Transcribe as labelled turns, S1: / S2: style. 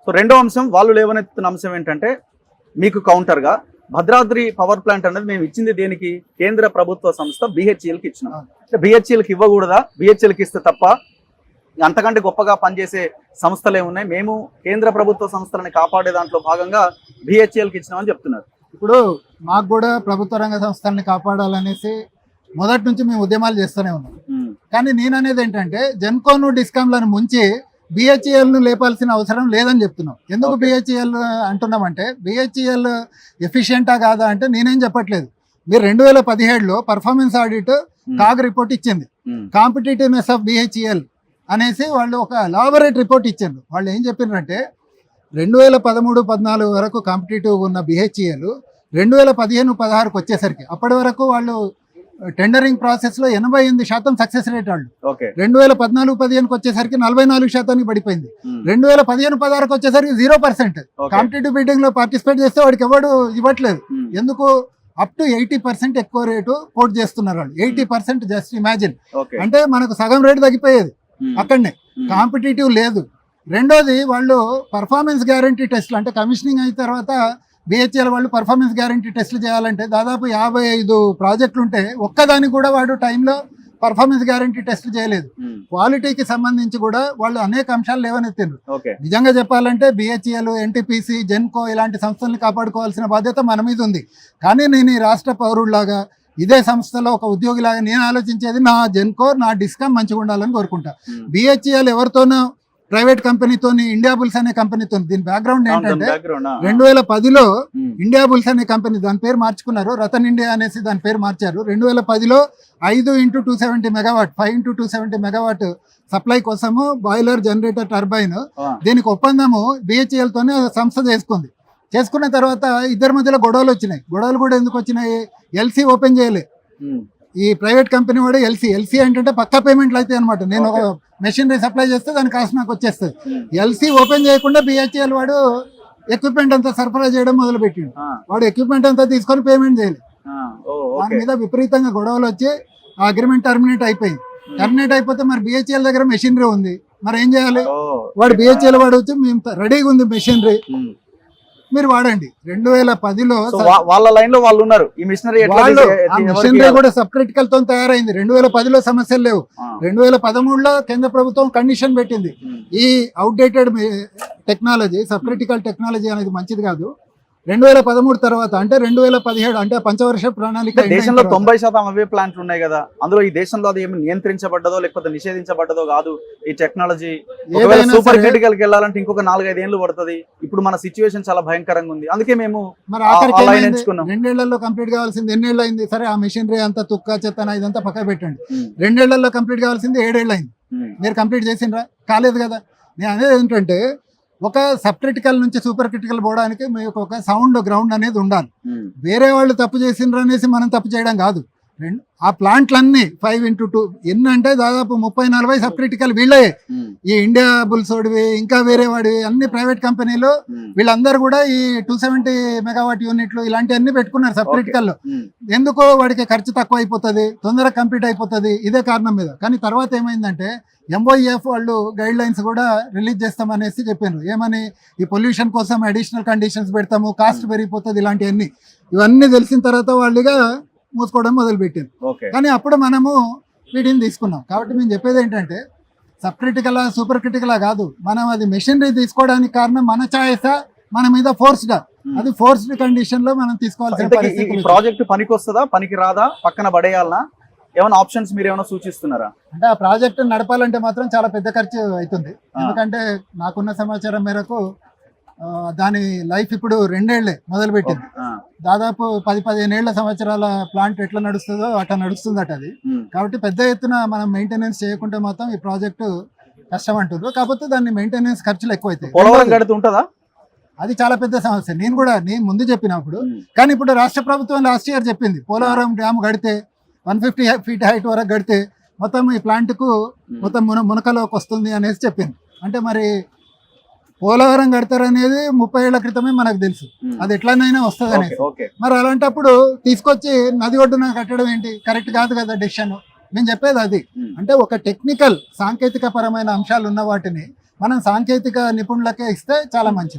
S1: So రెండో అంశం వాళ్ళు లేవనెత్తుతున్న అంశం ఏంటంటే మీకు కౌంటర్గా భద్రాద్రి పవర్ ప్లాంట్ అనేది మేము ఇచ్చింది దేనికి, కేంద్ర ప్రభుత్వ సంస్థ BHELకి ఇచ్చినాం. అంటే BHELకి ఇవ్వకూడదా, BHELకి ఇస్తే తప్ప అంతకంటే గొప్పగా పనిచేసే సంస్థలు ఏమున్నాయి, మేము కేంద్ర ప్రభుత్వ సంస్థలని కాపాడే దాంట్లో భాగంగా BHELకి ఇచ్చినామని చెప్తున్నారు.
S2: ఇప్పుడు మాకు కూడా ప్రభుత్వ రంగ సంస్థల్ని కాపాడాలనేసి మొదటి నుంచి మేము ఉద్యమాలు చేస్తూనే ఉన్నాం. కానీ నేను అనేది ఏంటంటే జెన్కోను డిస్కామ్లను ముంచి BHELను లేపాల్సిన అవసరం లేదని చెప్తున్నాం. ఎందుకు BHEL అంటున్నామంటే BHEL ఎఫిషియెంటా కాదా అంటే నేనేం చెప్పట్లేదు. మీరు 2017లో పర్ఫార్మెన్స్ ఆడిట్ కాగ్ రిపోర్ట్ ఇచ్చింది, కాంపిటేటివ్నెస్ ఆఫ్ BHEL అనేసి వాళ్ళు ఒక ఎలాబొరేట్ రిపోర్ట్ ఇచ్చారు. వాళ్ళు ఏం చెప్పినారంటే 2013-14 వరకు కాంపిటేటివ్ ఉన్న BHEL 2015-16కు వచ్చేసరికి అప్పటి వరకు వాళ్ళు టెండరింగ్ ప్రాసెస్లో 88% సక్సెస్ రేట్ వాళ్ళు. 2014-15కు వచ్చేసరికి 44% పడిపోయింది. 2015-16కు వచ్చేసరికి 0%. కాంపిటేటివ్ బిడ్డింగ్ లో పార్టిసిపేట్ చేస్తే వాడికి ఎవడు ఇవ్వట్లేదు. ఎందుకు? అప్ టు 80% ఎక్కువ రేటు కోట్ చేస్తున్నారు వాళ్ళు. 80% జస్ట్ ఇమాజిన్. అంటే మనకు సగం రేటు తగ్గిపోయేది అక్కడనే. కాంపిటేటివ్ లేదు. రెండోది వాళ్ళు పర్ఫార్మెన్స్ గ్యారంటీ టెస్ట్లు అంటే కమిషనింగ్ అయిన తర్వాత BHEL వాళ్ళు పర్ఫార్మెన్స్ గ్యారంటీ టెస్ట్లు చేయాలంటే దాదాపు 55 ప్రాజెక్టులు ఉంటే ఒక్కదానికి కూడా వాడు టైంలో పర్ఫార్మెన్స్ గ్యారంటీ టెస్ట్లు చేయలేదు. క్వాలిటీకి సంబంధించి కూడా వాళ్ళు అనేక అంశాలు లేవనెత్తారు. నిజంగా చెప్పాలంటే BHEL, NTPC, జెన్కో ఇలాంటి సంస్థల్ని కాపాడుకోవాల్సిన బాధ్యత మన మీద ఉంది. కానీ నేను ఈ రాష్ట్ర పౌరుడిలాగా ఇదే సంస్థలో ఒక ఉద్యోగిలాగా నేను ఆలోచించేది నా జెన్కో, నా డిస్కామ్ మంచిగా ఉండాలని కోరుకుంటా. BHEL ఎవరితోనో ప్రైవేట్ కంపెనీతో, ఇండియా బుల్స్ అనే కంపెనీతో, దీని బ్యాక్గ్రౌండ్ ఏంటంటే 2010లో ఇండియా బుల్స్ అనే కంపెనీ దాని పేరు మార్చుకున్నారు, రతన్ ఇండియా అనేసి దాని పేరు మార్చారు. 2010లో 5x270 megawatt 5x270 megawatt supply కోసము బాయిలర్, జనరేటర్, టర్బైన్ దీనికి ఒప్పందము BHEL తోనే సంస్థ చేసుకున్న తర్వాత ఇద్దరి మధ్యలో గొడవలు వచ్చినాయి. గొడవలు కూడా ఎందుకు వచ్చినాయి? LC ఓపెన్ చేయలే ఈ ప్రైవేట్ కంపెనీ వాడు. ఎల్సీ ఏంటంటే పక్కా పేమెంట్లు అయితే అనమాట. నేను ఒక మెషినరీ సప్లై చేస్తే దాని కాస్ట్ నాకు వచ్చేస్తుంది. LC ఓపెన్ చేయకుండా BHEL వాడు ఎక్విప్మెంట్ అంతా సరఫరా చేయడం మొదలుపెట్టిండు. వాడు ఎక్విప్మెంట్ అంతా తీసుకొని పేమెంట్ చేయలేదు. దాని మీద విపరీతంగా గొడవలు వచ్చి ఆ అగ్రిమెంట్ టర్మినేట్ అయిపోయింది. టర్మినేట్ అయిపోతే మరి BHEL దగ్గర మెషినరీ ఉంది, మరి ఏం చేయాలి? వాడు BHEL వాడు వచ్చి మేము రెడీగా ఉంది మెషినరీ, మీరు వాడండి. 2010లో
S1: వాళ్ళ లైన్ లో వాళ్ళు ఉన్నారు. ఈ మిషనరీ
S2: కూడా సబ్ క్రిటికల్ తో తయారైంది. 2010లో సమస్యలు లేవు. 2013లో కేంద్ర ప్రభుత్వం కండిషన్ పెట్టింది, ఈ outdated technology, sub critical technology అనేది మంచిది కాదు. 2013 తర్వాత అంటే 2017 అంటే పంచవర్ష ప్రణాళిక.
S1: దేశంలో 90% అవే ప్లాంట్లు ఉన్నాయి కదా, అందులో ఈ దేశంలో అది ఏమి నియంత్రించబడ్డదో లేకపోతే నిషేధించబడ్డదో కాదు ఈ టెక్నాలజీ. సూపర్ క్రిటికల్ కి వెళ్ళాలంటే ఇంకొక 4-5 ఏళ్ళు పడుతుంది. ఇప్పుడు మన సిచ్యువేషన్ చాలా భయంకరంగా ఉంది, అందుకే మేము
S2: మరి ఆఖరికి ఎంచుకున్నాం. 2 ఏళ్లలో కంప్లీట్ కావాల్సింది 2 ఏళ్ళు అయింది. సరే, ఆ మెషినరీ అంతా తుక్క చెత్తన ఇదంతా పక్క పెట్టండి. 2 ఏళ్లలో కంప్లీట్ కావాల్సింది 7 ఏళ్ళు అయింది. మీరు కంప్లీట్ చేసిండ్రా? కాలేదు కదా. నేను అనేది ఏంటంటే ఒక సబ్ క్రిటికల్ నుంచి సూపర్ క్రిటికల్ పోవడానికి మీకు ఒక సౌండ్ గ్రౌండ్ అనేది ఉండాలి. వేరే వాళ్ళు తప్పు చేసిండ్రు అనేసి మనం తప్పు చేయడం కాదు. ఆ ప్లాంట్లన్నీ 5x2 ఎన్ని అంటే దాదాపు 30-40 సబ్ క్రిటికల్ వీళ్ళే. ఈ ఇండియా బుల్స్ వాడివి, ఇంకా వేరే వాడివి, అన్ని ప్రైవేట్ కంపెనీలు వీళ్ళందరూ కూడా ఈ 270 మెగావాట్ యూనిట్లు ఇలాంటివన్నీ పెట్టుకున్నారు సబ్ క్రిటికల్. ఎందుకో వాడికి ఖర్చు తక్కువ అయిపోతుంది, తొందరగా కంప్లీట్ అయిపోతుంది, ఇదే కారణం మీద. కానీ తర్వాత ఏమైందంటే MOEF వాళ్ళు గైడ్ లైన్స్ కూడా రిలీజ్ చేస్తామనేసి చెప్పారు. ఏమని? ఈ పొల్యూషన్ కోసం అడిషనల్ కండిషన్స్ పెడతాము, కాస్ట్ పెరిగిపోతుంది, ఇలాంటివన్నీ. ఇవన్నీ తెలిసిన తర్వాత వాళ్ళుగా మూసుకోవడం మొదలుపెట్టారు. కానీ అప్పుడు మనము వీటిని తీసుకున్నాం. కాబట్టి మేము చెప్పేది ఏంటంటే సబ్ క్రిటికలా సూపర్ క్రిటికలా కాదు, మనం అది మెషినరీ తీసుకోవడానికి కారణం మన ఛాయిసా, మన మీద ఫోర్స్డా? అది ఫోర్స్డ్ కండిషన్ లో మనం తీసుకోవాల్సిన పరిస్థితి.
S1: ప్రాజెక్ట్ పనికి వస్తుందా, పనికి రాదా, పక్కన పడేయాలనా, ఏమైనా ఆప్షన్స్ మీరు ఏమైనా సూచిస్తున్నారా?
S2: అంటే ఆ ప్రాజెక్ట్ నడపాలంటే మాత్రం చాలా పెద్ద ఖర్చు అవుతుంది. ఎందుకంటే నాకున్న సమాచారం మేరకు దాని లైఫ్ ఇప్పుడు 2 ఏళ్లే మొదలుపెట్టింది. దాదాపు 10-15 సంవత్సరాల ప్లాంట్ ఎట్లా నడుస్తుందో అట్లా నడుస్తుందట అది. కాబట్టి పెద్ద ఎత్తున మనం మెయింటెనెన్స్ చేయకుంటే మాత్రం ఈ ప్రాజెక్టు కష్టం అంటున్నారు. కాకపోతే దాన్ని మెయింటెనెన్స్ ఖర్చులు ఎక్కువ అవుతాయి. అది చాలా పెద్ద సమస్య. నేను ముందు చెప్పినప్పుడు, కానీ ఇప్పుడు రాష్ట్ర ప్రభుత్వం లాస్ట్ ఇయర్ చెప్పింది పోలవరం డ్యామ్ కడితే 150 feet హైట్ వరకు కడితే మొత్తం ఈ ప్లాంట్కు మొత్తం మునకలోకి వస్తుంది అనేసి చెప్పింది. అంటే మరి పోలవరం కడతారనేది 30 ఏళ్ల క్రితమే మనకు తెలుసు, అది ఎట్లనైనా వస్తుంది అనేది. మరి అలాంటప్పుడు తీసుకొచ్చి నది ఒడ్డున కట్టడం ఏంటి? కరెక్ట్ కాదు కదా డెసిషన్. నేను చెప్పేది అది. అంటే ఒక టెక్నికల్ సాంకేతిక పరమైన అంశాలు ఉన్న వాటిని మనం సాంకేతిక నిపుణులకే ఇస్తే చాలా మంచిది.